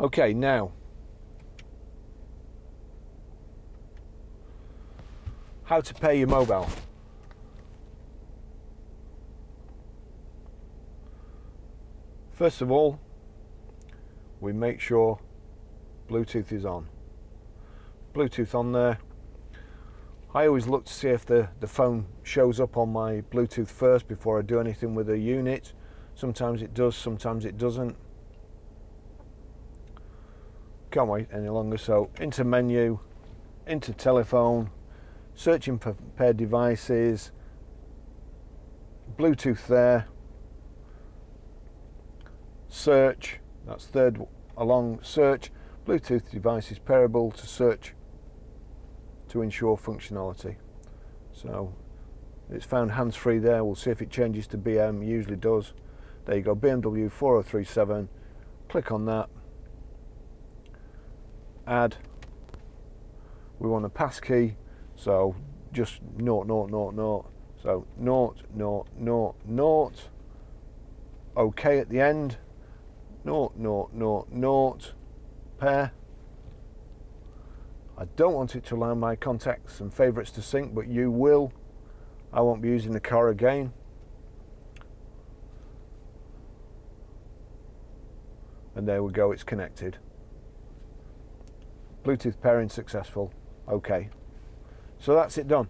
Okay, now how to pair your mobile. First of all, we make sure Bluetooth is on. Bluetooth on there. I always look to see if the phone shows up on my Bluetooth first before I do anything with the unit. Sometimes it does, sometimes it doesn't. Can't wait any longer. So into menu, into telephone, searching for paired devices, Bluetooth there, search, that's third along, search, Bluetooth device is pairable to search to ensure functionality. So it's found hands-free there. We'll see if it changes to BM, usually does. There you go, BMW 4037, click on that, add, we want a passkey, so just 0000, so 0000, OK at the end, 0000, pair. I don't want it to allow my contacts and favourites to sync, but you will. I won't be using the car again. And there we go, it's connected. Bluetooth pairing successful. OK. So that's it done.